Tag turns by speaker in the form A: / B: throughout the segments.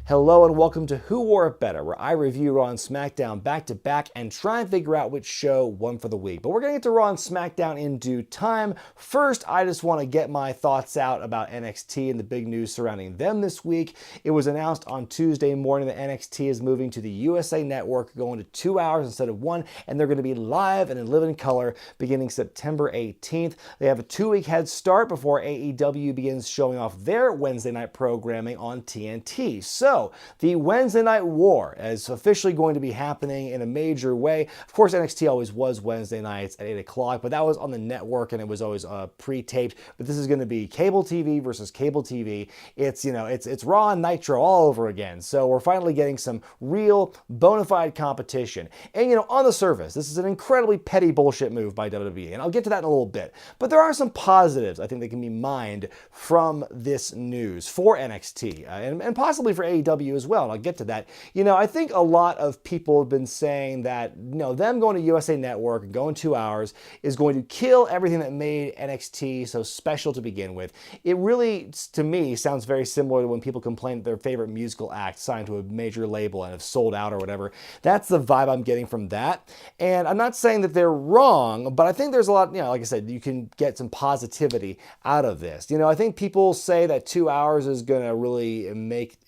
A: Hello and welcome to Who Wore It Better, where I review Raw and SmackDown back to back and try and figure out which show won for the week. But we're going to get to Raw and SmackDown in due time. First, I just want to get my thoughts out about NXT and the big news surrounding them this week. It was announced on Tuesday morning that NXT is moving to the USA Network, going to 2 hours instead of 1, and they're going to be live and in living color beginning September 18th. They have a 2-week head start before AEW begins showing off their Wednesday night programming on TNT. So, the Wednesday Night War is officially going to be happening in a major way. Of course, NXT always was Wednesday nights at 8 o'clock, but that was on the network and it was always pre-taped. But this is going to be cable TV versus cable TV. It's, it's Raw and Nitro all over again. So we're finally getting some real bona fide competition. And, on the surface, this is an incredibly petty bullshit move by WWE, and I'll get to that in a little bit. But there are some positives I think that can be mined from this news for NXT and possibly for AEW as well, and I'll get to that. I think a lot of people have been saying that, them going to USA Network and going 2 hours is going to kill everything that made NXT so special to begin with. It really, to me, sounds very similar to when people complain that their favorite musical act signed to a major label and have sold out or whatever. That's the vibe I'm getting from that. And I'm not saying that they're wrong, but I think there's a lot, like I said, you can get some positivity out of this. I think people say that 2 hours is going to really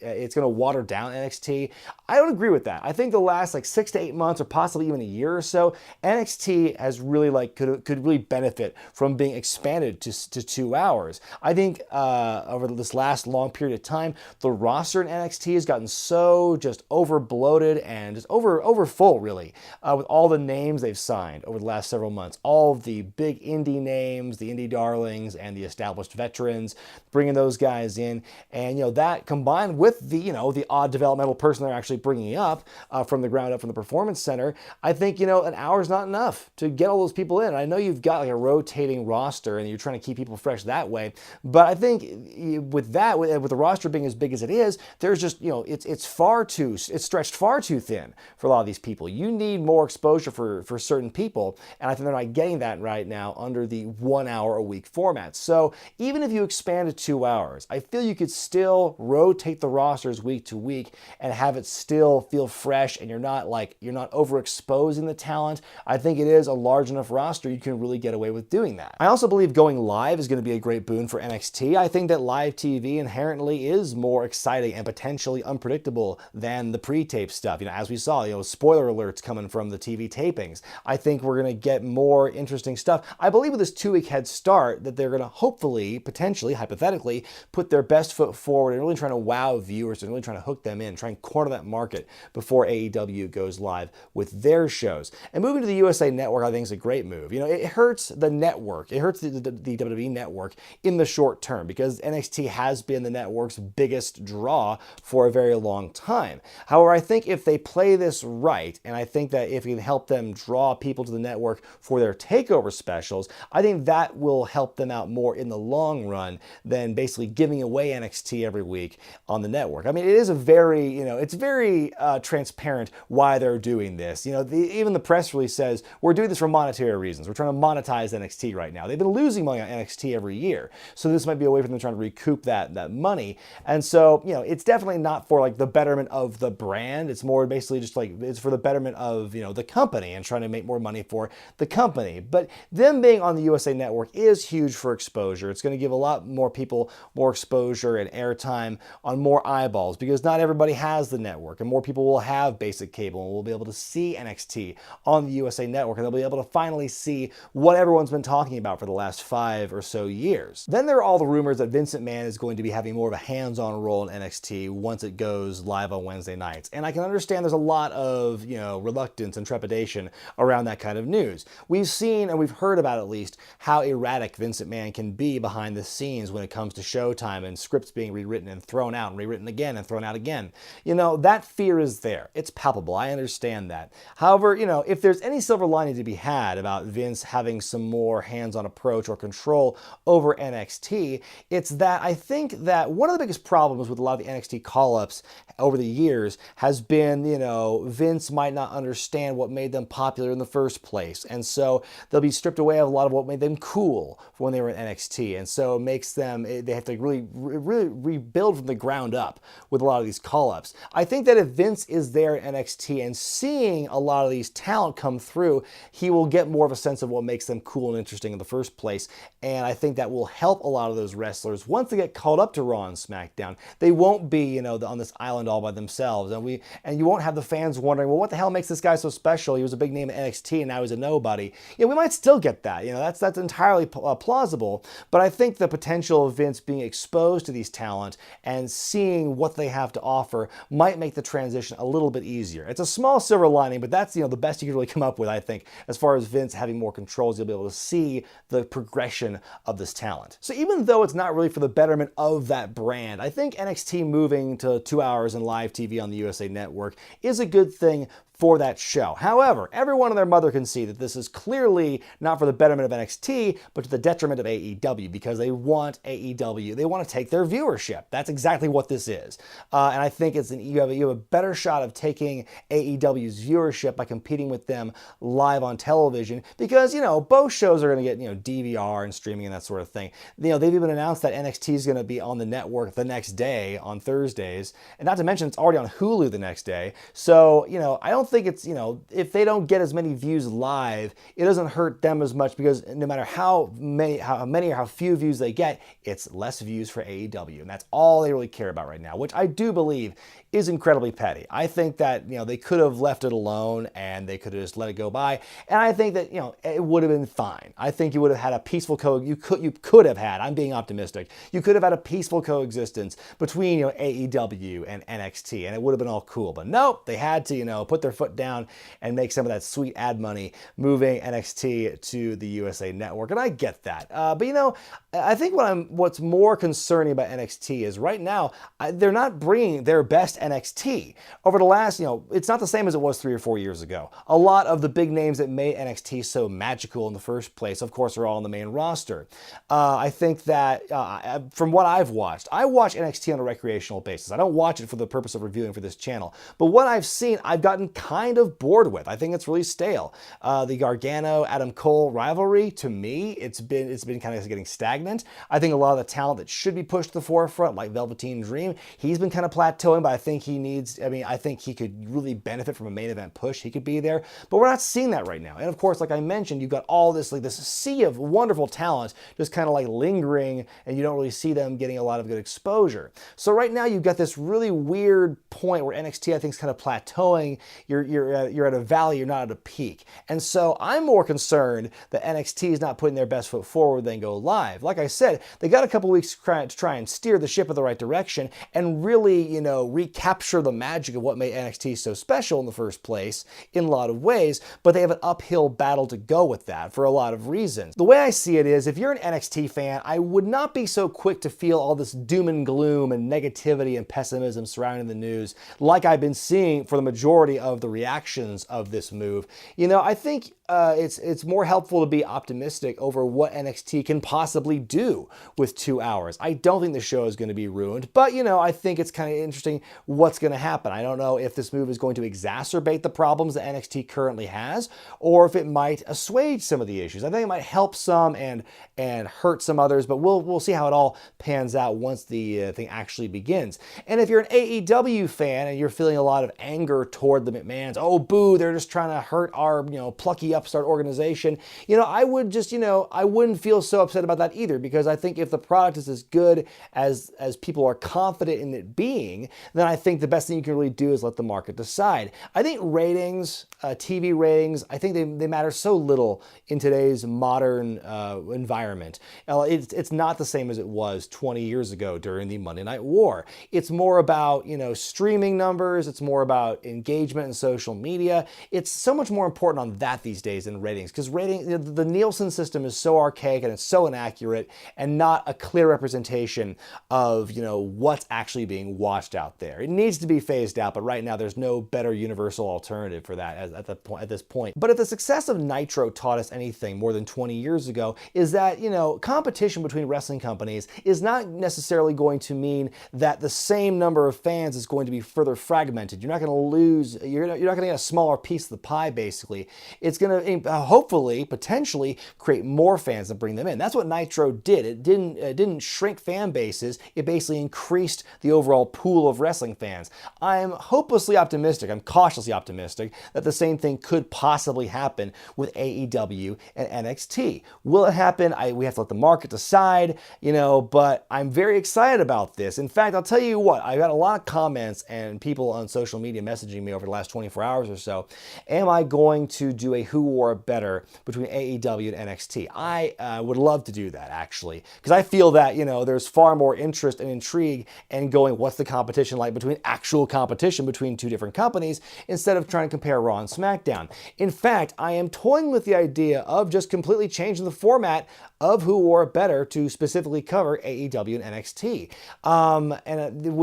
A: it's going to water down NXT. I don't agree with that. I think the last 6 to 8 months or possibly even a year or so, NXT has really could really benefit from being expanded to 2 hours. I think over this last long period of time, the roster in NXT has gotten so just over bloated and just over full really with all the names they've signed over the last several months. All of the big indie names, the indie darlings and the established veterans, bringing those guys in, and that combined with the odd developmental person they're actually bringing up from the ground up from the Performance Center, I think, an hour's not enough to get all those people in. I know you've got a rotating roster and you're trying to keep people fresh that way, but I think with the roster being as big as it is, there's just, it's stretched far too thin for a lot of these people. You need more exposure for certain people, and I think they're not getting that right now under the 1 hour a week format. So even if you expand to 2 hours, I feel you could still rotate the rosters week to week and have it still feel fresh, and you're not overexposing the talent. I think it is a large enough roster you can really get away with doing that. I also believe going live is going to be a great boon for NXT. I think that live TV inherently is more exciting and potentially unpredictable than the pre-tape stuff. As we saw, spoiler alerts coming from the TV tapings. I think we're going to get more interesting stuff. I believe with this 2-week head start that they're going to hopefully, potentially, hypothetically, put their best foot forward and really trying to wow viewers and really trying to hook them in, try and corner that market before AEW goes live with their shows. And moving to the USA Network, I think is a great move. It hurts the network. It hurts the WWE Network in the short term because NXT has been the network's biggest draw for a very long time. However, I think if they play this right, and I think that if we can help them draw people to the network for their takeover specials, I think that will help them out more in the long run than basically giving away NXT every week on the network. I mean, it is a very, it's very transparent why they're doing this. Even the press release says, we're doing this for monetary reasons. We're trying to monetize NXT right now. They've been losing money on NXT every year. So this might be a way for them trying to recoup that money. And so, it's definitely not for the betterment of the brand. It's more basically just it's for the betterment of, the company and trying to make more money for the company. But them being on the USA Network is huge for exposure. It's going to give a lot more people more exposure and airtime on more eyeballs because not everybody has the network, and more people will have basic cable and will be able to see NXT on the USA Network, and they'll be able to finally see what everyone's been talking about for the last 5 or so years. Then there are all the rumors that Vincent Man is going to be having more of a hands-on role in NXT once it goes live on Wednesday nights. And I can understand there's a lot of, reluctance and trepidation around that kind of news. We've seen, and we've heard about at least, how erratic Vincent Man can be behind the scenes when it comes to showtime and scripts being rewritten and thrown out and rewritten again and thrown out again. That fear is there. It's palpable. I understand that. However, if there's any silver lining to be had about Vince having some more hands-on approach or control over NXT, it's that I think that one of the biggest problems with a lot of the NXT call-ups over the years has been, Vince might not understand what made them popular in the first place. And so they'll be stripped away of a lot of what made them cool when they were in NXT. And so it makes them, they have to really rebuild from the ground up with a lot of these call-ups. I think that if Vince is there at NXT and seeing a lot of these talent come through, he will get more of a sense of what makes them cool and interesting in the first place. And I think that will help a lot of those wrestlers once they get called up to Raw and SmackDown. They won't be, you know, on this island all by themselves, and you won't have the fans wondering, well, what the hell makes this guy so special? He was a big name at NXT and now he's a nobody. Yeah, we might still get that. You know, that's entirely plausible. But I think the potential of Vince being exposed to these talent and seeing what they have to offer might make the transition a little bit easier. It's a small silver lining, but that's, you know, the best you can really come up with, I think, as far as Vince having more controls. You'll be able to see the progression of this talent. So even though it's not really for the betterment of that brand, I think NXT moving to 2 hours in live TV on the USA Network is a good thing for that show. However, everyone and their mother can see that this is clearly not for the betterment of NXT, but to the detriment of AEW, because they want AEW, they want to take their viewership. That's exactly what this is. And I think you have a better shot of taking AEW's viewership by competing with them live on television, because, you know, both shows are going to get, you know, DVR and streaming and that sort of thing. You know, they've even announced that NXT is going to be on the network the next day on Thursdays, and not to mention it's already on Hulu the next day. So, you know, I don't think it's, you know, if they don't get as many views live, it doesn't hurt them as much, because no matter how many or how few views they get, it's less views for AEW, and that's all they really care about right now, which I do believe is incredibly petty. I think that, you know, they could have left it alone and they could have just let it go by, and I think that, you know, it would have been fine. I think you would have had a peaceful you could have had, I'm being optimistic, you could have had a peaceful coexistence between, you know, AEW and NXT, and it would have been all cool. But nope, they had to, you know, put their foot down and make some of that sweet ad money moving NXT to the USA Network, and I get that. But, you know, I think what's more concerning about NXT is right now they're not bringing their best NXT. Over the last, you know, it's not the same as it was 3 or 4 years ago. A lot of the big names that made NXT so magical in the first place, of course, are all on the main roster. I think that from what I've watched, I watch NXT on a recreational basis. I don't watch it for the purpose of reviewing for this channel. But what I've seen, I've gotten kind of bored with. I think it's really stale. The Gargano-Adam Cole rivalry, to me, it's been kind of getting stagnant. I think a lot of the talent that should be pushed to the forefront, like Velveteen Dream, he's been kind of plateauing, but I think I think he could really benefit from a main event push. He could be there, but we're not seeing that right now. And of course, like I mentioned, you've got all this, like this sea of wonderful talent just kind of like lingering, and you don't really see them getting a lot of good exposure. So right now you've got this really weird point where NXT, I think, is kind of plateauing. You're at a valley, you're not at a peak. And so I'm more concerned that NXT is not putting their best foot forward than go live. Like I said, they got a couple weeks to try and steer the ship in the right direction and really, you know, recapture the magic of what made NXT so special in the first place in a lot of ways, but they have an uphill battle to go with that for a lot of reasons. The way I see it is, if you're an NXT fan, I would not be so quick to feel all this doom and gloom and negativity and pessimism surrounding the news like I've been seeing for the majority of the reactions of this move. You know, I think it's more helpful to be optimistic over what NXT can possibly do with 2 hours. I don't think the show is going to be ruined, but, you know, I think it's kind of interesting what's going to happen. I don't know if this move is going to exacerbate the problems that NXT currently has, or if it might assuage some of the issues. I think it might help some and hurt some others, but we'll see how it all pans out once the thing actually begins. And if you're an AEW fan and you're feeling a lot of anger toward the McMahons, oh boo, they're just trying to hurt our, you know, plucky upstart organization, you know, I would just, you know, I wouldn't feel so upset about that either, because I think if the product is as good as people are confident in it being, then I think the best thing you can really do is let the market decide. I think ratings, TV ratings, I think they matter so little in today's modern environment. It's not the same as it was 20 years ago during the Monday Night War. It's more about, you know, streaming numbers. It's more about engagement in social media. It's so much more important on that these days than ratings, because the Nielsen system is so archaic and it's so inaccurate and not a clear representation of, you know, what's actually being watched out there. It needs to be phased out, but right now there's no better universal alternative for that at this point. But if the success of Nitro taught us anything more than 20 years ago, is that, you know, competition between wrestling companies is not necessarily going to mean that the same number of fans is going to be further fragmented. You're not going to lose, you're you're not going to get a smaller piece of the pie, basically. It's going to hopefully, potentially, create more fans and bring them in. That's what Nitro did. It didn't shrink fan bases. It basically increased the overall pool of wrestling fans. I'm hopelessly optimistic, I'm cautiously optimistic, that the same thing could possibly happen with AEW and NXT. Will it happen? We have to let the market decide, but I'm very excited about this. In fact, I'll tell you what, I've got a lot of comments and people on social media messaging me over the last 24 hours or so. Am I going to do a who wore better between AEW and NXT? I would love to do that, actually, because I feel that, there's far more interest and intrigue in going, what's the competition like between actual competition between two different companies, instead of trying to compare Raw and SmackDown. In fact, I am toying with the idea of just completely changing the format of Who Wore It Better to specifically cover AEW and NXT.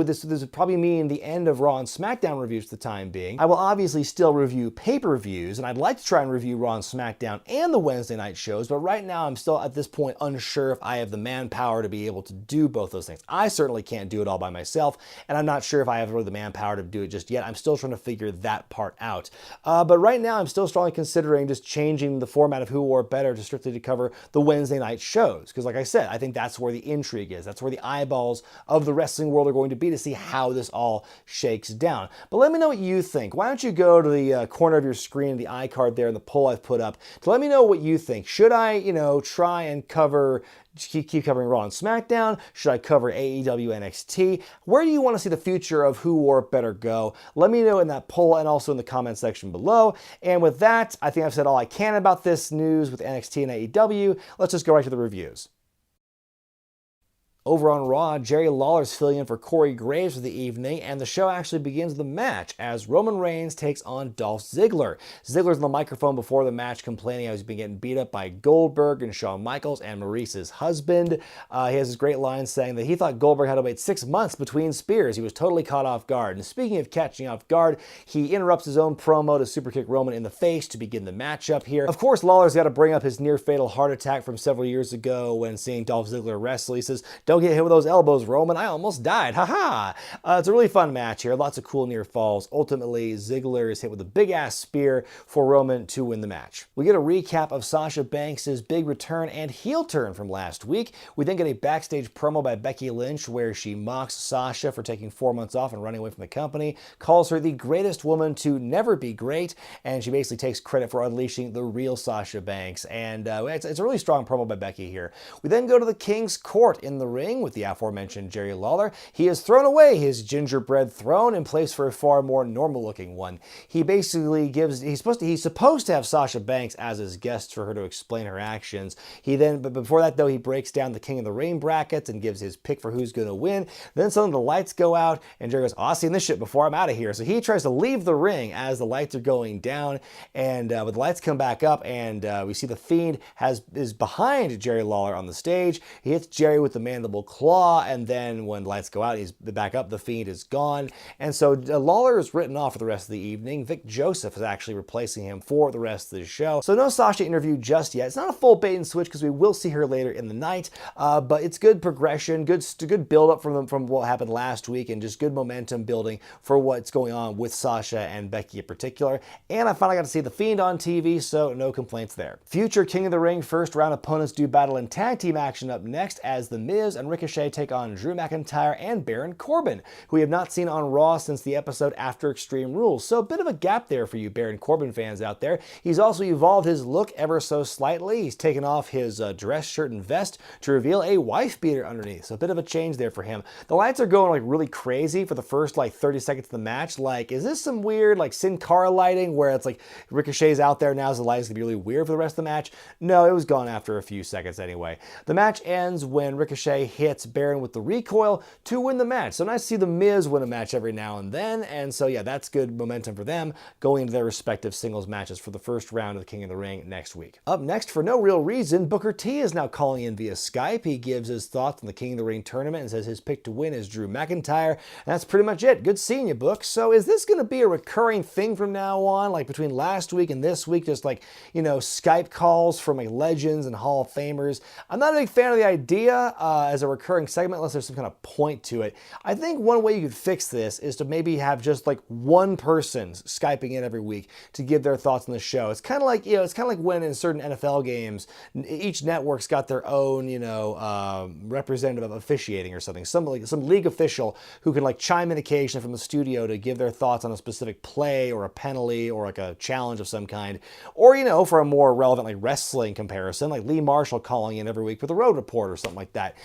A: This would probably mean the end of Raw and SmackDown reviews for the time being. I will obviously still review pay-per-views, and I'd like to try and review Raw and SmackDown and the Wednesday night shows, but right now I'm still at this point unsure if I have the manpower to be able to do both those things. I certainly can't do it all by myself, and I'm not sure if I have really the manpower to do it just yet. I'm still trying to figure that part out. But right now I'm still strongly considering just changing the format of Who Wore It Better to strictly to cover the Wednesday night shows, because like I said, I think that's where the intrigue is. That's where the eyeballs of the wrestling world are going to be, to see how this all shakes down. But let me know what you think. Why don't you go to the corner of your screen, the iCard there, and the poll I've put up, to let me know what you think. Should I, try and keep covering Raw and SmackDown? Should I cover AEW, NXT? Where do you want to see the future of Who Wore It Better go? Let me know in that poll and also in the comment section below. And with that, I think I've said all I can about this news with NXT and AEW. Let's just go right to the reviews. Over on Raw, Jerry Lawler's filling in for Corey Graves for the evening, and the show actually begins with a match as Roman Reigns takes on Dolph Ziggler. Ziggler's on the microphone before the match, complaining how he's been getting beat up by Goldberg and Shawn Michaels and Maurice's husband. He has this great line saying that he thought Goldberg had to wait 6 months between spears. He was totally caught off guard. And speaking of catching off guard, he interrupts his own promo to superkick Roman in the face to begin the matchup here. Of course, Lawler's got to bring up his near-fatal heart attack from several years ago when seeing Dolph Ziggler wrestle. He says, "Don't get hit with those elbows, Roman. I almost died. Haha." It's a really fun match here. Lots of cool near falls. Ultimately, Ziggler is hit with a big-ass spear for Roman to win the match. We get a recap of Sasha Banks' big return and heel turn from last week. We then get a backstage promo by Becky Lynch where she mocks Sasha for taking 4 months off and running away from the company, calls her the greatest woman to never be great, and she basically takes credit for unleashing the real Sasha Banks. And it's a really strong promo by Becky here. We then go to the King's Court in the ring with the aforementioned Jerry Lawler. He has thrown away his gingerbread throne in place for a far more normal looking one. He basically he's supposed to have Sasha Banks as his guest for her to explain her actions. But before that though, he breaks down the King of the Ring brackets and gives his pick for who's going to win. Then suddenly the lights go out and Jerry goes, "Oh, I've seen this shit before, I'm out of here." So he tries to leave the ring as the lights are going down, and but the lights come back up and we see the Fiend is behind Jerry Lawler on the stage. He hits Jerry with the mandible claw, and then when the lights go out, he's back up, the Fiend is gone. And so Lawler is written off for the rest of the evening. Vic Joseph is actually replacing him for the rest of the show. So no Sasha interview just yet. It's not a full bait and switch because we will see her later in the night, but it's good progression, good build up from what happened last week, and just good momentum building for what's going on with Sasha and Becky in particular. And I finally got to see the Fiend on TV, so no complaints there. Future King of the Ring first round opponents do battle in tag team action up next as The Miz and Ricochet take on Drew McIntyre and Baron Corbin, who we have not seen on Raw since the episode after Extreme Rules. So a bit of a gap there for you Baron Corbin fans out there. He's also evolved his look ever so slightly. He's taken off his dress shirt and vest to reveal a wife beater underneath. So a bit of a change there for him. The lights are going like really crazy for the first like 30 seconds of the match. Like, is this some weird like Sin Cara lighting where it's like Ricochet's out there now, so the lighting's gonna be really weird for the rest of the match? No, it was gone after a few seconds anyway. The match ends when Ricochet hits Baron with the recoil to win the match. So nice to see The Miz win a match every now and then. And so yeah, that's good momentum for them going into their respective singles matches for the first round of the King of the Ring next week. Up next, for no real reason, Booker T is now calling in via Skype. He gives his thoughts on the King of the Ring tournament and says his pick to win is Drew McIntyre. And that's pretty much it. Good seeing you, Book. So is this going to be a recurring thing from now on? Like between last week and this week, just like, Skype calls from like legends and Hall of Famers? I'm not a big fan of the idea, as a recurring segment unless there's some kind of point to it. I think one way you could fix this is to maybe have just like one person Skyping in every week to give their thoughts on the show. It's kind of like, it's kind of like when in certain NFL games, each network's got their own, representative of officiating or something. Some league official who can like chime in occasionally from the studio to give their thoughts on a specific play or a penalty or like a challenge of some kind. Or, for a more relevant like wrestling comparison, like Lee Marshall calling in every week for the Road Report or something like that.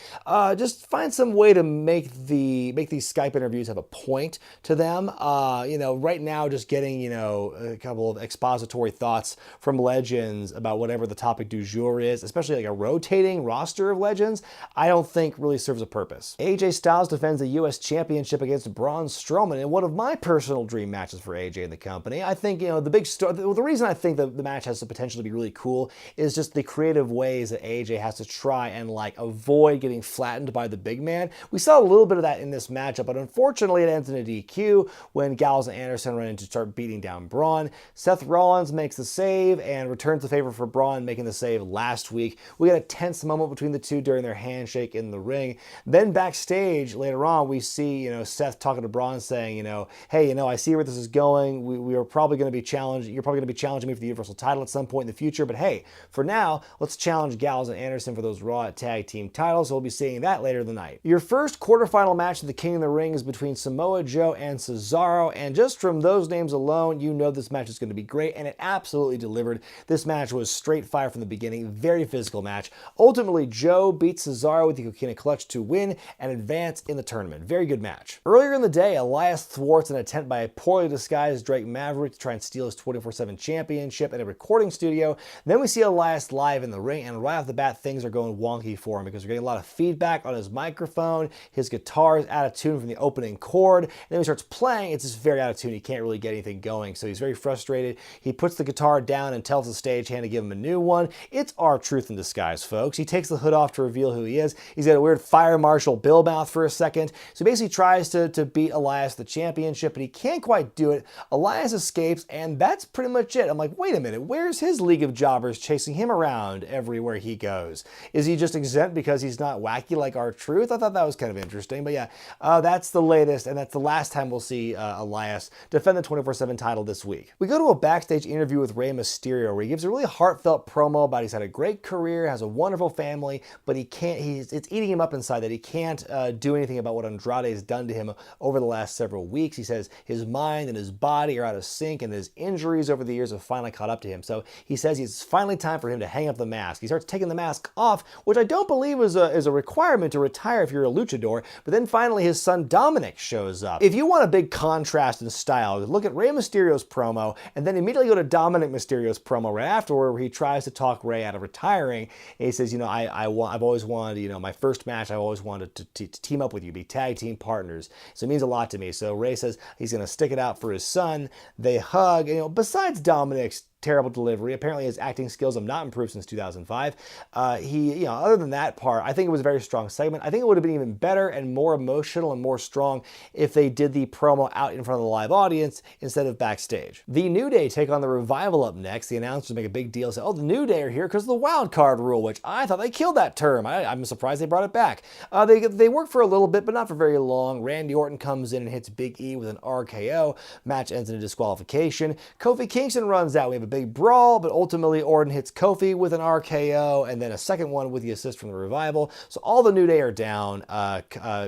A: Just find some way to make these Skype interviews have a point to them. Right now just getting, a couple of expository thoughts from legends about whatever the topic du jour is, especially like a rotating roster of legends, I don't think really serves a purpose. AJ Styles defends the US Championship against Braun Strowman in one of my personal dream matches for AJ and the company. I think, the reason I think the match has the potential to be really cool is just the creative ways that AJ has to try and like avoid getting flattened by the big man. We saw a little bit of that in this matchup, but unfortunately it ends in a DQ when Gallows and Anderson run in to start beating down Braun. Seth Rollins makes the save and returns the favor for Braun making the save last week. We got a tense moment between the two during their handshake in the ring. Then backstage later on, we see, Seth talking to Braun saying, hey, I see where this is going. We are probably going to be challenged. You're probably going to be challenging me for the Universal title at some point in the future. But hey, for now, let's challenge Gallows and Anderson for those Raw Tag Team titles. So we'll be seeing that later in the night. Your first quarterfinal match of the King of the Ring is between Samoa Joe and Cesaro. And just from those names alone, this match is going to be great. And it absolutely delivered. This match was straight fire from the beginning. Very physical match. Ultimately, Joe beats Cesaro with the Coquina Clutch to win and advance in the tournament. Very good match. Earlier in the day, Elias thwarts an attempt by a poorly disguised Drake Maverick to try and steal his 24/7 championship at a recording studio. Then we see Elias live in the ring, and right off the bat, things are going wonky for him because we're getting a lot of feedback on his microphone. His guitar is out of tune from the opening chord. And then he starts playing. It's just very out of tune. He can't really get anything going, so he's very frustrated. He puts the guitar down and tells the stagehand to give him a new one. It's R-Truth in disguise, folks. He takes the hood off to reveal who he is. He's got a weird Fire Marshal Bill mouth for a second. So he basically tries to beat Elias the championship, but he can't quite do it. Elias escapes, and that's pretty much it. I'm like, wait a minute, where's his League of Jobbers chasing him around everywhere he goes? Is he just exempt because he's not wacky like R-Truth? I thought that was kind of interesting, but yeah, that's the latest, and that's the last time we'll see Elias defend the 24/7 title this week. We go to a backstage interview with Rey Mysterio where he gives a really heartfelt promo about he's had a great career, has a wonderful family, but it's eating him up inside that he can't do anything about what Andrade has done to him over the last several weeks. He says his mind and his body are out of sync, and his injuries over the years have finally caught up to him. So he says it's finally time for him to hang up the mask. He starts taking the mask off, which I don't believe is a requirement to retire if you're a luchador. But then finally his son Dominic shows up. If you want a big contrast in style, look at Rey Mysterio's promo and then immediately go to Dominic Mysterio's promo right afterward where he tries to talk Rey out of retiring. And he says, I've always wanted, my first match, I always wanted to team up with you, be tag team partners. So it means a lot to me. So Rey says he's going to stick it out for his son. They hug. Besides Dominic's terrible delivery, apparently his acting skills have not improved since 2005. Other than that part, I think it was a very strong segment. I think it would have been even better and more emotional and more strong if they did the promo out in front of the live audience instead of backstage. The New Day take on the Revival up next. The announcers make a big deal, say, oh, the New Day are here because of the wild card rule, which I thought they killed that term. I'm surprised they brought it back. They work for a little bit, but not for very long. Randy Orton comes in and hits Big E with an RKO. Match ends in a disqualification. Kofi Kingston runs out. We have a big brawl, but ultimately Orton hits Kofi with an RKO and then a second one with the assist from the Revival. So all the New Day are down.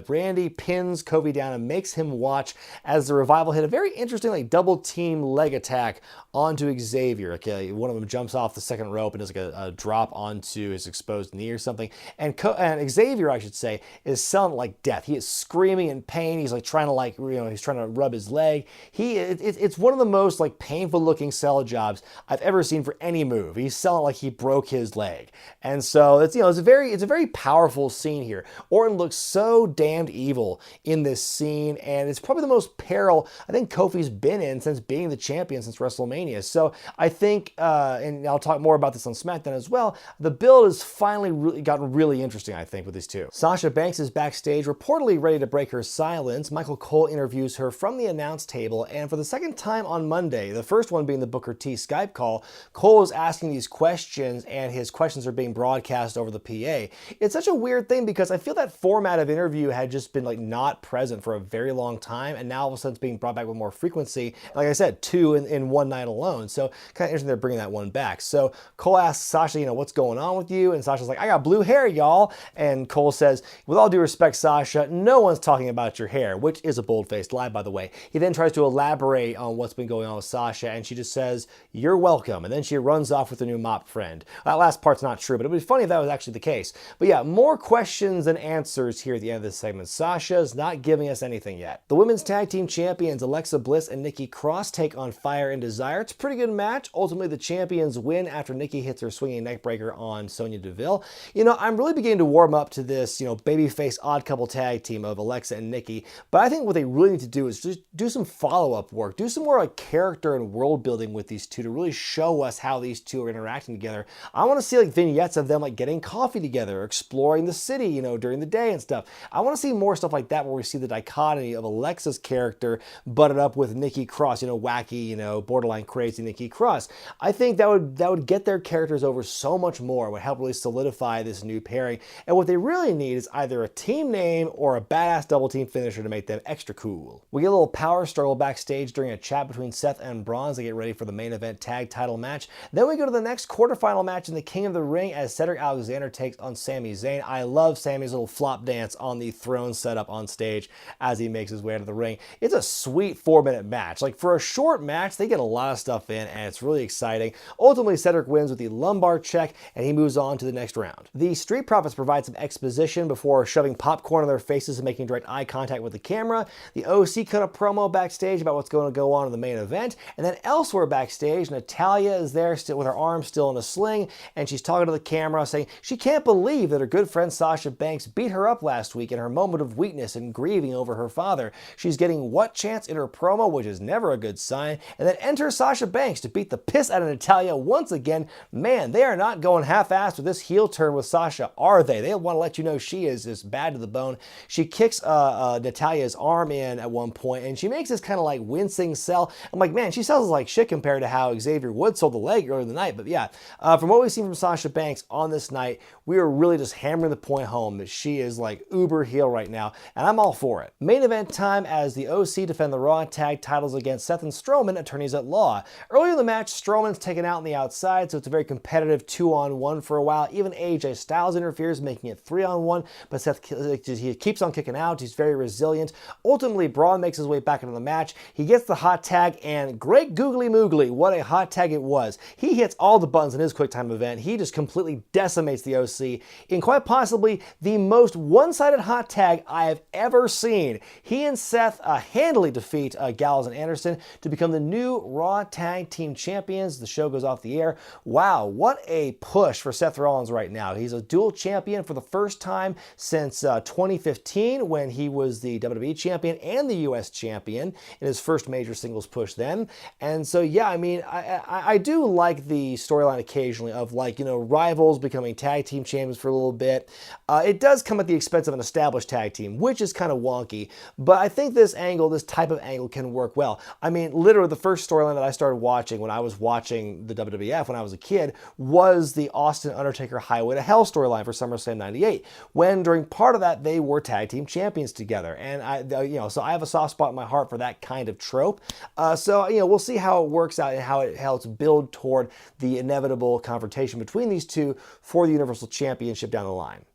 A: Randy pins Kofi down and makes him watch as the Revival hit a very interesting double team leg attack onto Xavier. Okay, one of them jumps off the second rope and does a drop onto his exposed knee or something. And Xavier, I should say, is selling like death. He is screaming in pain. He's trying to he's trying to rub his leg. It's one of the most painful looking sell jobs I've ever seen for any move. He's selling like he broke his leg. And so it's a very powerful scene here. Orton looks so damned evil in this scene, and it's probably the most peril I think Kofi's been in since being the champion since WrestleMania. So I think, and I'll talk more about this on SmackDown as well, the build has finally gotten really interesting, I think, with these two. Sasha Banks is backstage, reportedly ready to break her silence. Michael Cole interviews her from the announce table, and for the second time on Monday, the first one being the Booker T Skype Skype call, Cole is asking these questions and his questions are being broadcast over the PA. It's such a weird thing because I feel that format of interview had just been like not present for a very long time, and now all of a sudden it's being brought back with more frequency. Like I said, 2 in one night alone. So kind of interesting they're bringing that one back. So Cole asks Sasha, what's going on with you? And Sasha's like, I got blue hair, y'all. And Cole says, with all due respect, Sasha, no one's talking about your hair, which is a bold-faced lie, by the way. He then tries to elaborate on what's been going on with Sasha, and she just says, you're welcome. And then she runs off with a new mop friend. That last part's not true, but it would be funny if that was actually the case. But yeah, more questions than answers here at the end of this segment. Sasha's not giving us anything yet. The women's tag team champions Alexa Bliss and Nikki Cross take on Fire and Desire. It's a pretty good match. Ultimately, the champions win after Nikki hits her swinging neckbreaker on Sonya Deville. I'm really beginning to warm up to this, babyface odd couple tag team of Alexa and Nikki. But I think what they really need to do is just do some follow-up work, do some more like character and world building with these two to really show us how these two are interacting together. I want to see like vignettes of them like getting coffee together, exploring the city, during the day and stuff. I want to see more stuff like that where we see the dichotomy of Alexa's character butted up with Nikki Cross, wacky, borderline crazy Nikki Cross. I think that would get their characters over so much more, would help really solidify this new pairing. And what they really need is either a team name or a badass double team finisher to make them extra cool. We get a little power struggle backstage during a chat between Seth and Braun as they get ready for the main event tag title match. Then we go to the next quarterfinal match in the King of the Ring as Cedric Alexander takes on Sami Zayn. I love Sami's little flop dance on the throne setup on stage as he makes his way into the ring. It's a sweet 4-minute match. Like for a short match, they get a lot of stuff in and it's really exciting. Ultimately, Cedric wins with the lumbar check and he moves on to the next round. The Street Profits provide some exposition before shoving popcorn in their faces and making direct eye contact with the camera. The OC cut a promo backstage about what's going to go on in the main event. And then elsewhere backstage, Natalya is there still with her arm still in a sling and she's talking to the camera saying she can't believe that her good friend Sasha Banks beat her up last week in her moment of weakness and grieving over her father. She's getting what chance in her promo, which is never a good sign. And then enters Sasha Banks to beat the piss out of Natalya once again. Man, they are not going half-assed with this heel turn with Sasha, are they? They want to let you know she is just bad to the bone. She kicks Natalya's arm in at one point, and she makes this kind of like wincing sell. I'm like, man, she sells like shit compared to how Xavier Woods sold the leg earlier in the night. But yeah, from what we've seen from Sasha Banks on this night, we are really just hammering the point home that she is like uber heel right now, and I'm all for it. Main event time as the OC defend the Raw tag titles against Seth and Strowman, attorneys at law. Earlier in the match, Strowman's taken out on the outside, so it's a very competitive 2-on-1 for a while. Even AJ Styles interferes, making it 3-on-1, but Seth he keeps on kicking out. He's very resilient. Ultimately, Braun makes his way back into the match. He gets the hot tag, and great googly moogly, what a hot tag it was. He hits all the buttons in his quick time event. He just completely decimates the OC in quite possibly the most one-sided hot tag I have ever seen. He and Seth handily defeat Gallows and Anderson to become the new Raw Tag Team Champions. The show goes off the air. Wow, what a push for Seth Rollins right now. He's a dual champion for the first time since 2015 when he was the WWE champion and the US champion in his first major singles push then. And so, yeah, I mean, I do like the storyline occasionally of like, rivals becoming tag team champions for a little bit. It does come at the expense of an established tag team, which is kind of wonky, but I think this type of angle can work well. I mean, literally the first storyline that I started watching when I was watching the WWF when I was a kid was the Austin Undertaker Highway to Hell storyline for SummerSlam 98, when during part of that they were tag team champions together. And so I have a soft spot in my heart for that kind of trope. So we'll see how it works out and how it helps build toward the inevitable confrontation between these two for the Universal Championship down the line.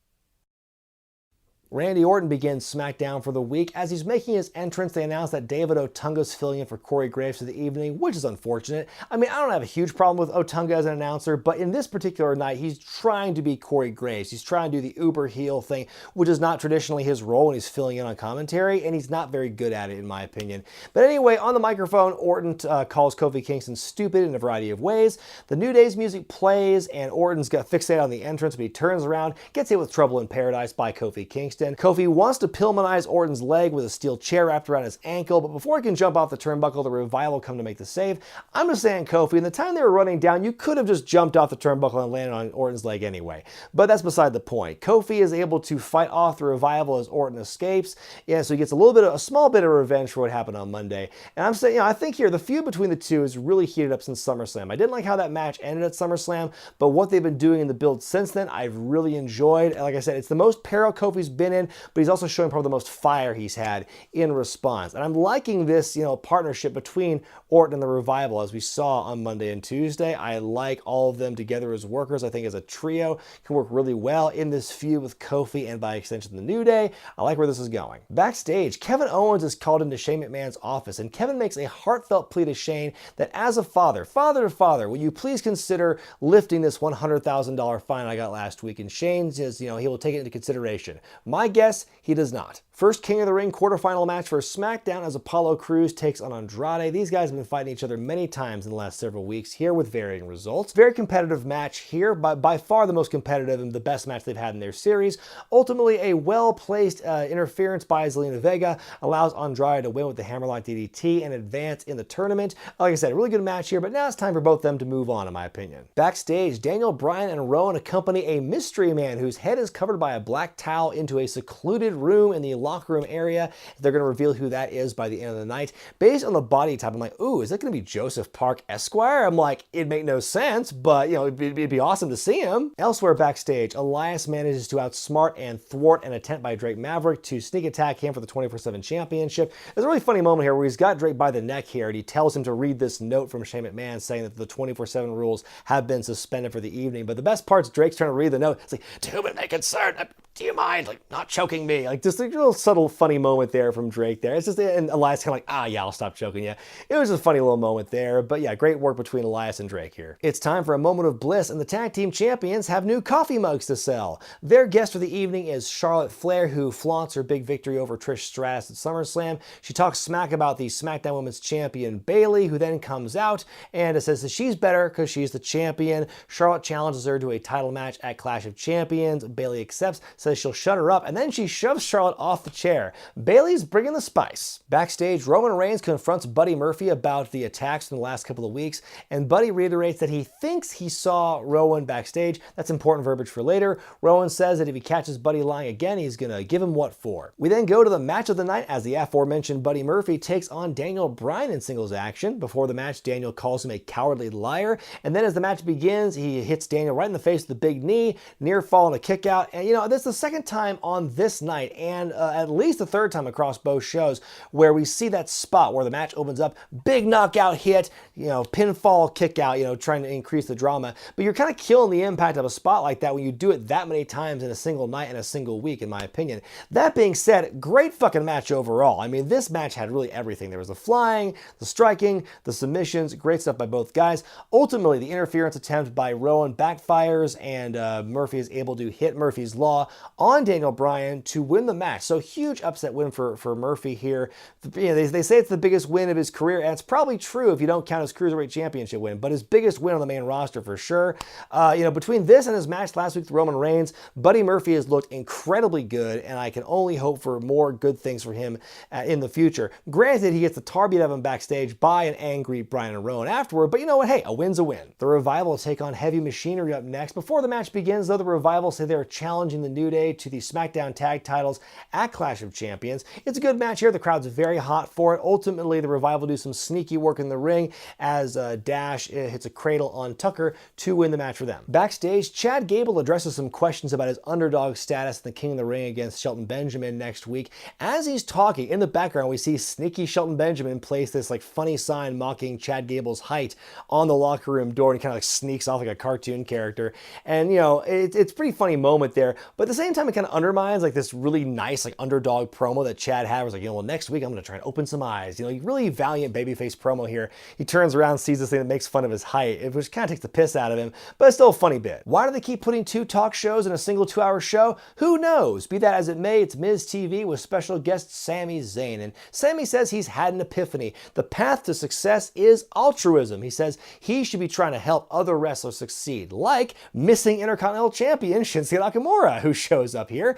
A: Randy Orton begins SmackDown for the week. As he's making his entrance, they announce that David Otunga's filling in for Corey Graves for the evening, which is unfortunate. I mean, I don't have a huge problem with Otunga as an announcer, but in this particular night, he's trying to be Corey Graves. He's trying to do the uber heel thing, which is not traditionally his role when he's filling in on commentary, and he's not very good at it, in my opinion. But anyway, on the microphone, Orton calls Kofi Kingston stupid in a variety of ways. The New Day's music plays, and Orton's got fixated on the entrance, but he turns around, gets hit with Trouble in Paradise by Kofi Kingston. Kingston. Kofi wants to Pillmanize Orton's leg with a steel chair wrapped around his ankle, but before he can jump off the turnbuckle, the Revival come to make the save. I'm just saying, Kofi, in the time they were running down, you could have just jumped off the turnbuckle and landed on Orton's leg anyway. But that's beside the point. Kofi is able to fight off the Revival as Orton escapes. Yeah, so he gets a small bit of revenge for what happened on Monday. And I'm saying, I think here the feud between the two is really heated up since SummerSlam. I didn't like how that match ended at SummerSlam, but what they've been doing in the build since then, I've really enjoyed. And like I said, it's the most peril Kofi's been in, but he's also showing probably the most fire he's had in response. And I'm liking this, partnership between Orton and the Revival as we saw on Monday and Tuesday. I like all of them together as workers. I think as a trio can work really well in this feud with Kofi and by extension the New Day. I like where this is going. Backstage, Kevin Owens is called into Shane McMahon's office, and Kevin makes a heartfelt plea to Shane that as a father to father, will you please consider lifting this $100,000 fine I got last week? And Shane says, he will take it into consideration. My guess, he does not. First King of the Ring quarterfinal match for SmackDown as Apollo Crews takes on Andrade. These guys have been fighting each other many times in the last several weeks here with varying results. Very competitive match here, but by far the most competitive and the best match they've had in their series. Ultimately, a well-placed interference by Zelina Vega allows Andrade to win with the Hammerlock DDT and advance in the tournament. Like I said, a really good match here, but now it's time for both of them to move on, in my opinion. Backstage, Daniel Bryan and Rowan accompany a mystery man whose head is covered by a black towel into a secluded room in the locker room area. They're going to reveal who that is by the end of the night. Based on the body type, I'm like, ooh, is that going to be Joseph Park Esquire? I'm like, it'd make no sense, but it'd be awesome to see him. Elsewhere backstage, Elias manages to outsmart and thwart an attempt by Drake Maverick to sneak attack him for the 24/7 championship. There's a really funny moment here where he's got Drake by the neck here and he tells him to read this note from Shane McMahon saying that the 24/7 rules have been suspended for the evening. But the best part's Drake's trying to read the note. It's like, to whom it may concern, do you mind not choking me? Just a little subtle funny moment there from Drake there. It's just, and Elias kind of like, yeah, I'll stop choking you. It was just a funny little moment there, but yeah, great work between Elias and Drake here. It's time for a moment of bliss, and the tag team champions have new coffee mugs to sell. Their guest for the evening is Charlotte Flair, who flaunts her big victory over Trish Stratus at SummerSlam. She talks smack about the SmackDown Women's Champion Bayley, who then comes out and says that she's better because she's the champion. Charlotte challenges her to a title match at Clash of Champions. Bayley accepts, says she'll shut her up, and then she shoves Charlotte off the chair. Bayley's bringing the spice. Backstage, Roman Reigns confronts Buddy Murphy about the attacks in the last couple of weeks, and Buddy reiterates that he thinks he saw Rowan backstage. That's important verbiage for later. Rowan says that if he catches Buddy lying again, he's gonna give him what for. We then go to the match of the night as the aforementioned Buddy Murphy takes on Daniel Bryan in singles action. Before the match, Daniel calls him a cowardly liar, and then as the match begins, he hits Daniel right in the face with the big knee, near fall and a kick out. And this is the second time on this night, and at least the third time across both shows, where we see that spot where the match opens up, big knockout hit, pinfall kick out, trying to increase the drama. But you're kind of killing the impact of a spot like that when you do it that many times in a single night and a single week, in my opinion. That being said, great fucking match overall. I mean, this match had really everything. There was the flying, the striking, the submissions, great stuff by both guys. Ultimately, the interference attempt by Rowan backfires, and Murphy is able to hit Murphy's Law on Daniel Bryan to win the match. So huge upset win for Murphy here. They say it's the biggest win of his career, and it's probably true if you don't count his Cruiserweight Championship win, but his biggest win on the main roster for sure. Between this and his match last week with Roman Reigns, Buddy Murphy has looked incredibly good, and I can only hope for more good things for him in the future. Granted, he gets the tar beat of him backstage by an angry Bryan and Rowan afterward, but you know what? Hey, a win's a win. The Revival take on Heavy Machinery up next. Before the match begins, though, the Revival say they're challenging the New Day to the SmackDown Tag titles at Clash of Champions. It's a good match here. The crowd's very hot for it. Ultimately, the Revival do some sneaky work in the ring as Dash hits a cradle on Tucker to win the match for them. Backstage, Chad Gable addresses some questions about his underdog status in the King of the Ring against Shelton Benjamin next week. As he's talking, in the background, we see sneaky Shelton Benjamin place this funny sign mocking Chad Gable's height on the locker room door, and he kind of sneaks off like a cartoon character. And it's a pretty funny moment there, but at the same time, it kind of undermines this really nice underdog promo that Chad had. Was well, next week I'm going to try and open some eyes. Really valiant babyface promo here. He turns around, sees this thing that makes fun of his height, which kind of takes the piss out of him, but it's still a funny bit. Why do they keep putting two talk shows in a single 2-hour show? Who knows? Be that as it may, it's Miz TV with special guest Sami Zayn, and Sami says he's had an epiphany. The path to success is altruism. He says he should be trying to help other wrestlers succeed, like missing Intercontinental Champion Shinsuke Nakamura, who shows up here.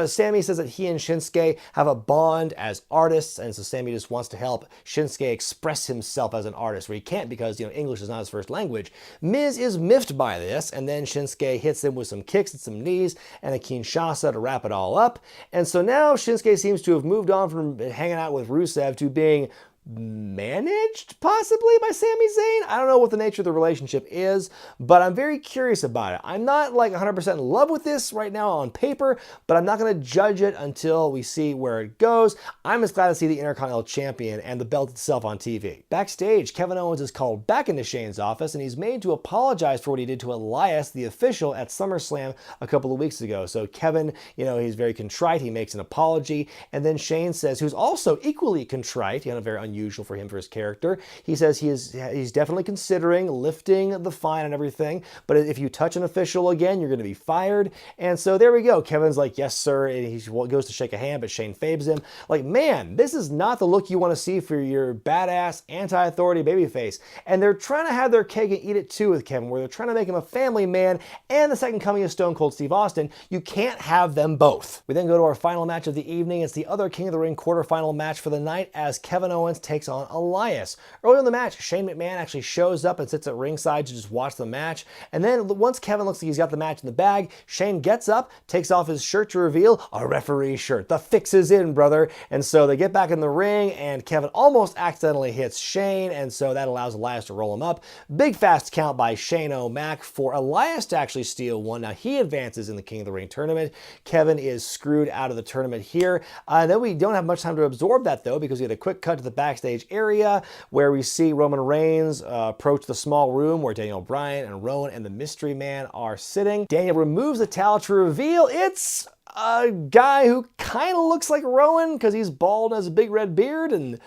A: Sammy says that he and Shinsuke have a bond as artists, and so Sammy just wants to help Shinsuke express himself as an artist, where he can't because, you know, English is not his first language. Miz is miffed by this, and then Shinsuke hits him with some kicks and some knees and a Kinshasa to wrap it all up. And so now Shinsuke seems to have moved on from hanging out with Rusev to being managed possibly by Sami Zayn. I don't know what the nature of the relationship is, but I'm very curious about it. I'm not like 100% in love with this right now on paper, but I'm not going to judge it until we see where it goes. I'm just glad to see the Intercontinental Champion and the belt itself on TV. Backstage, Kevin Owens is called back into Shane's office, and he's made to apologize for what he did to Elias, the official, at SummerSlam a couple of weeks ago. So Kevin, you know, he's very contrite. He makes an apology, and then Shane says, who's also equally contrite, you know, very unusual for him, for his character. He says he's definitely considering lifting the fine and everything, but if you touch an official again, you're going to be fired. And so there we go. Kevin's like, yes, sir. And he goes to shake a hand, but Shane fabs him. Like, man, this is not the look you want to see for your badass anti-authority babyface. And they're trying to have their cake and eat it too with Kevin, where they're trying to make him a family man and the second coming of Stone Cold Steve Austin. You can't have them both. We then go to our final match of the evening. It's the other King of the Ring quarterfinal match for the night as Kevin Owens takes on Elias. Early in the match, Shane McMahon actually shows up and sits at ringside to just watch the match. And then once Kevin looks like he's got the match in the bag, Shane gets up, takes off his shirt to reveal a referee shirt. The fix is in, brother. And so they get back in the ring, and Kevin almost accidentally hits Shane, and so that allows Elias to roll him up. Big fast count by Shane O'Mac for Elias to actually steal one. Now he advances in the King of the Ring tournament. Kevin is screwed out of the tournament here. Then we don't have much time to absorb that, though, because we had a quick cut to the backstage area where we see Roman Reigns approach the small room where Daniel Bryan and Rowan and the Mystery Man are sitting. Daniel removes the towel to reveal it's a guy who kind of looks like Rowan because he's bald and has a big red beard, and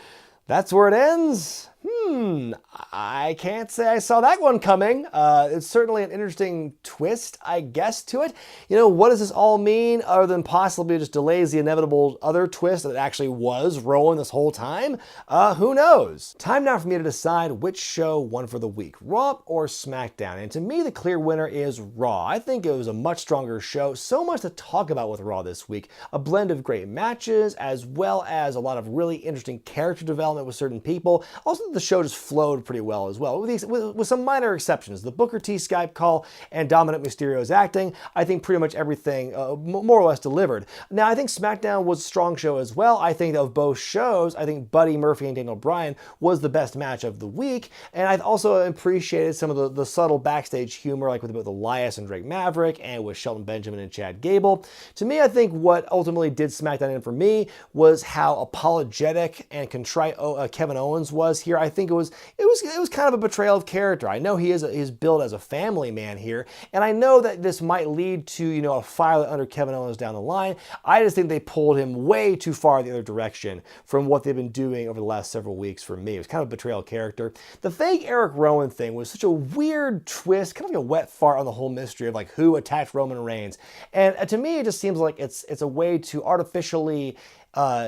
A: that's where it ends. I can't say I saw that one coming. It's certainly an interesting twist, I guess, to it. You know, what does this all mean other than possibly just delays the inevitable other twist that it actually was Rowan this whole time? Who knows? Time now for me to decide which show won for the week, Raw or SmackDown. And to me, the clear winner is Raw. I think it was a much stronger show. So much to talk about with Raw this week. A blend of great matches, as well as a lot of really interesting character development with certain people. Also, the show just flowed pretty well as well, with some minor exceptions. The Booker T Skype call and Dominic Mysterio's acting, I think pretty much everything more or less delivered. Now, I think SmackDown was a strong show as well. I think of both shows, I think Buddy Murphy and Daniel Bryan was the best match of the week, and I've also appreciated some of the subtle backstage humor, like with both Elias and Drake Maverick, and with Shelton Benjamin and Chad Gable. To me, I think what ultimately did SmackDown in for me was how apologetic and contrite Kevin Owens was here. I think it was kind of a betrayal of character. I know he's billed as a family man here, and I know that this might lead to, you know, a fire under Kevin Owens down the line. I just think they pulled him way too far the other direction from what they've been doing over the last several weeks for me. It was kind of a betrayal of character. The fake Eric Rowan thing was such a weird twist, kind of like a wet fart on the whole mystery of like who attacked Roman Reigns. And to me, it just seems like it's a way to artificially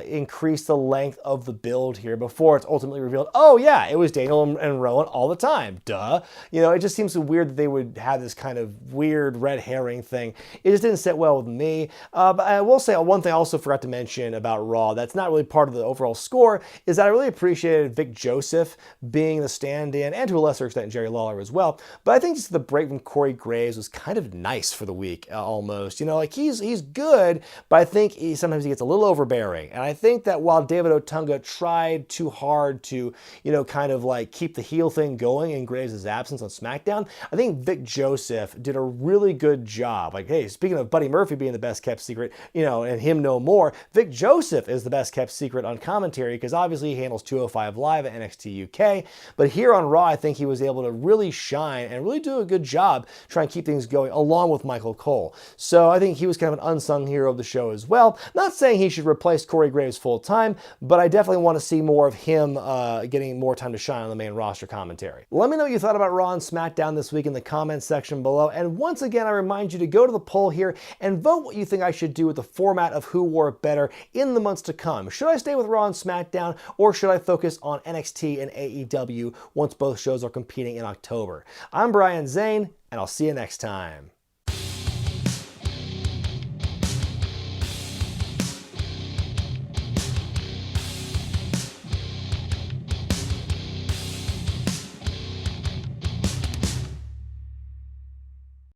A: increase the length of the build here before it's ultimately revealed, oh yeah, it was Daniel and Rowan all the time, duh. You know, it just seems so weird that they would have this kind of weird red herring thing. It just didn't sit well with me. But I will say one thing I also forgot to mention about Raw that's not really part of the overall score is that I really appreciated Vic Joseph being the stand-in, and to a lesser extent Jerry Lawler as well. But I think just the break from Corey Graves was kind of nice for the week, almost. You know, like he's good, but I think sometimes he gets a little overbearing. And I think that while David Otunga tried too hard to, you know, kind of like keep the heel thing going in Graves' absence on SmackDown, I think Vic Joseph did a really good job. Like, hey, speaking of Buddy Murphy being the best kept secret, you know, and him no more, Vic Joseph is the best kept secret on commentary because obviously he handles 205 Live at NXT UK. But here on Raw, I think he was able to really shine and really do a good job trying to keep things going along with Michael Cole. So I think he was kind of an unsung hero of the show as well. Not saying he should replace Corey Graves full time, but I definitely want to see more of him getting more time to shine on the main roster commentary. Let me know what you thought about Raw and SmackDown this week in the comments section below. And once again, I remind you to go to the poll here and vote what you think I should do with the format of Who Wore It Better in the months to come. Should I stay with Raw and SmackDown, or should I focus on NXT and AEW once both shows are competing in October? I'm Brian Zane, and I'll see you next time.